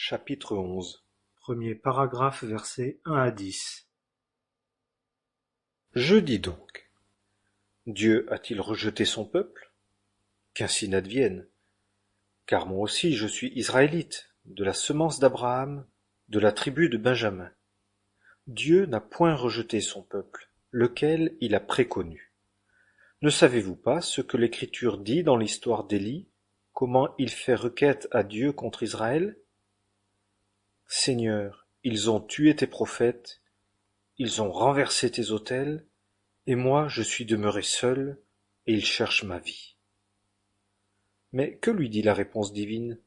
Chapitre 11. Premier paragraphe, versets 1 à 10. Je dis donc, Dieu a-t-il rejeté son peuple? Qu'ainsi n'advienne. Car moi aussi je suis israélite, de la semence d'Abraham, de la tribu de Benjamin. Dieu n'a point rejeté son peuple, lequel il a préconnu. Ne savez-vous pas ce que l'Écriture dit dans l'histoire d'Élie, comment il fait requête à Dieu contre Israël? Seigneur, ils ont tué tes prophètes, ils ont renversé tes autels, et moi je suis demeuré seul, et ils cherchent ma vie. Mais que lui dit la réponse divine?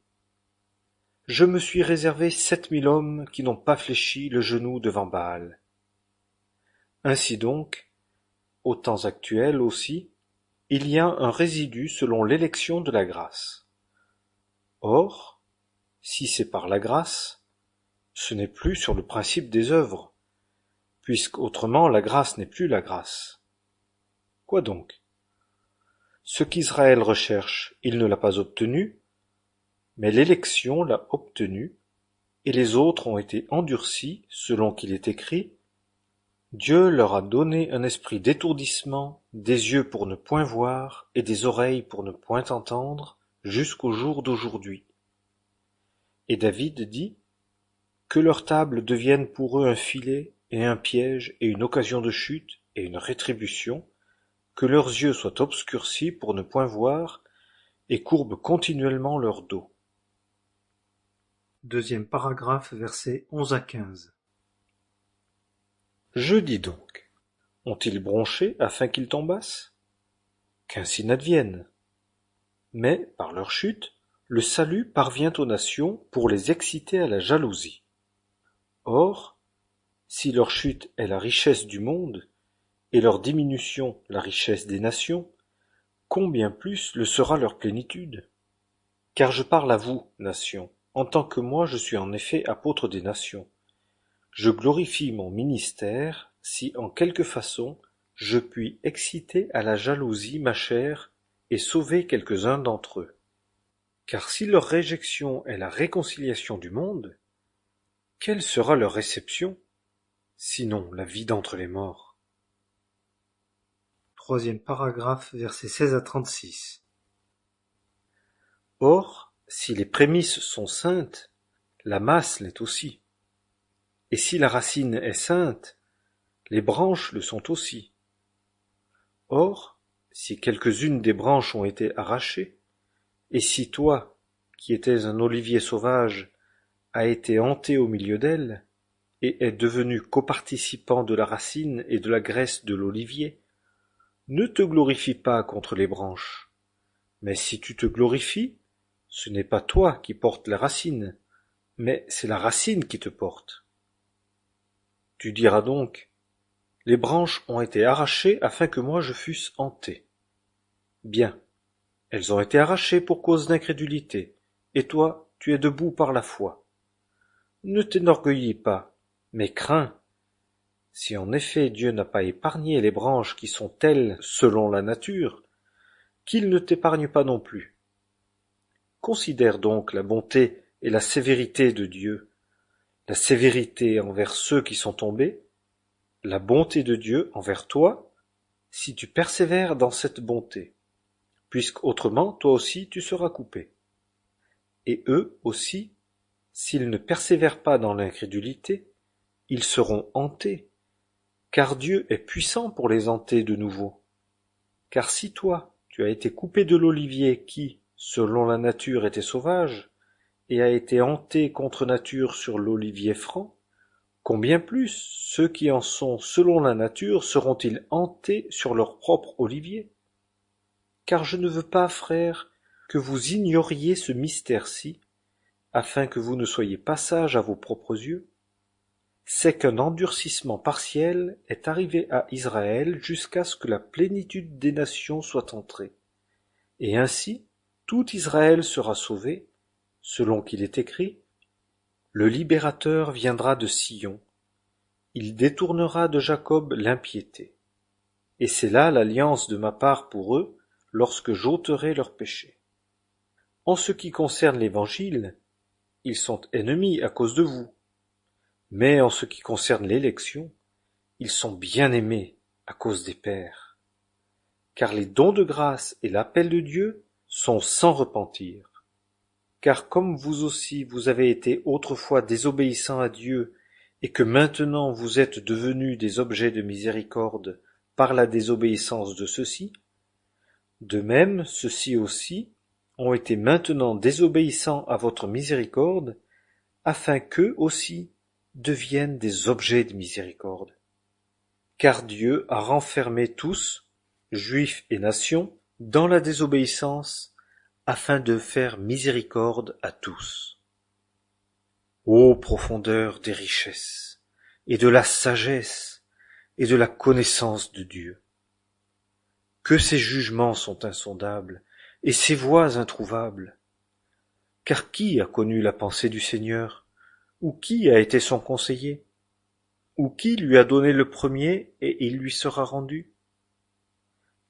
Je me suis réservé 7000 hommes qui n'ont pas fléchi le genou devant Baal. Ainsi donc, aux temps actuels aussi, il y a un résidu selon l'élection de la grâce. Or, si c'est par la grâce, ce n'est plus sur le principe des œuvres, puisqu'autrement la grâce n'est plus la grâce. Quoi donc? Ce qu'Israël recherche, il ne l'a pas obtenu, mais l'élection l'a obtenu, et les autres ont été endurcis, selon qu'il est écrit, Dieu leur a donné un esprit d'étourdissement, des yeux pour ne point voir, et des oreilles pour ne point entendre, jusqu'au jour d'aujourd'hui. Et David dit, que leur table devienne pour eux un filet, et un piège, et une occasion de chute, et une rétribution, que leurs yeux soient obscurcis pour ne point voir, et courbent continuellement leur dos. Deuxième paragraphe, versets 11 à 15. Je dis donc, ont-ils bronché afin qu'ils tombassent? Qu'ainsi n'advienne. Mais, par leur chute, le salut parvient aux nations pour les exciter à la jalousie. Or, si leur chute est la richesse du monde, et leur diminution la richesse des nations, combien plus le sera leur plénitude? Car je parle à vous, nations, en tant que moi je suis en effet apôtre des nations. Je glorifie mon ministère, si en quelque façon je puis exciter à la jalousie ma chair et sauver quelques-uns d'entre eux. Car si leur réjection est la réconciliation du monde, quelle sera leur réception, sinon la vie d'entre les morts? Troisième paragraphe, versets 16 à 36. Or, si les prémices sont saintes, la masse l'est aussi. Et si la racine est sainte, les branches le sont aussi. Or, si quelques-unes des branches ont été arrachées, et si toi, qui étais un olivier sauvage, as été hanté au milieu d'elles, et es devenu coparticipant de la racine et de la graisse de l'olivier, ne te glorifie pas contre les branches. Mais si tu te glorifies, ce n'est pas toi qui portes la racine, mais c'est la racine qui te porte. Tu diras donc, les branches ont été arrachées afin que moi je fusse hanté. Bien, elles ont été arrachées pour cause d'incrédulité, et toi, tu es debout par la foi. Ne t'enorgueillis pas, mais crains. Si en effet Dieu n'a pas épargné les branches qui sont telles selon la nature, qu'il ne t'épargne pas non plus. Considère donc la bonté et la sévérité de Dieu, la sévérité envers ceux qui sont tombés, la bonté de Dieu envers toi, si tu persévères dans cette bonté, puisqu'autrement toi aussi tu seras coupé. Et eux aussi, s'ils ne persévèrent pas dans l'incrédulité, ils seront hantés, car Dieu est puissant pour les hanter de nouveau. Car si toi, tu as été coupé de l'olivier qui, selon la nature, était sauvage, et a été hanté contre nature sur l'olivier franc, combien plus ceux qui en sont selon la nature seront-ils hantés sur leur propre olivier? Car je ne veux pas, frères, que vous ignoriez ce mystère-ci, afin que vous ne soyez pas sages à vos propres yeux. C'est qu'un endurcissement partiel est arrivé à Israël jusqu'à ce que la plénitude des nations soit entrée. Et ainsi, tout Israël sera sauvé, selon qu'il est écrit, le libérateur viendra de Sion, il détournera de Jacob l'impiété. Et c'est là l'alliance de ma part pour eux, lorsque j'ôterai leurs péchés. En ce qui concerne l'Évangile, ils sont ennemis à cause de vous. Mais en ce qui concerne l'élection, ils sont bien-aimés à cause des pères. Car les dons de grâce et l'appel de Dieu sont sans repentir. Car comme vous aussi vous avez été autrefois désobéissants à Dieu, et que maintenant vous êtes devenus des objets de miséricorde par la désobéissance de ceux-ci, de même ceux-ci aussi ont été maintenant désobéissants à votre miséricorde, afin qu'eux aussi deviennent des objets de miséricorde. Car Dieu a renfermé tous, Juifs et nations, dans la désobéissance, afin de faire miséricorde à tous. Ô profondeur des richesses, et de la sagesse, et de la connaissance de Dieu! Que ses jugements sont insondables, et ses voies introuvables! Car qui a connu la pensée du Seigneur? Ou qui a été son conseiller? Ou qui lui a donné le premier, et il lui sera rendu?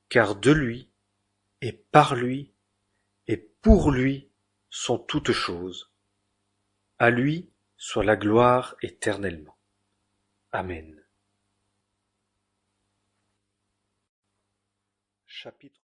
Car de lui, et par lui, et pour lui sont toutes choses. À lui soit la gloire éternellement. Amen. Chapitre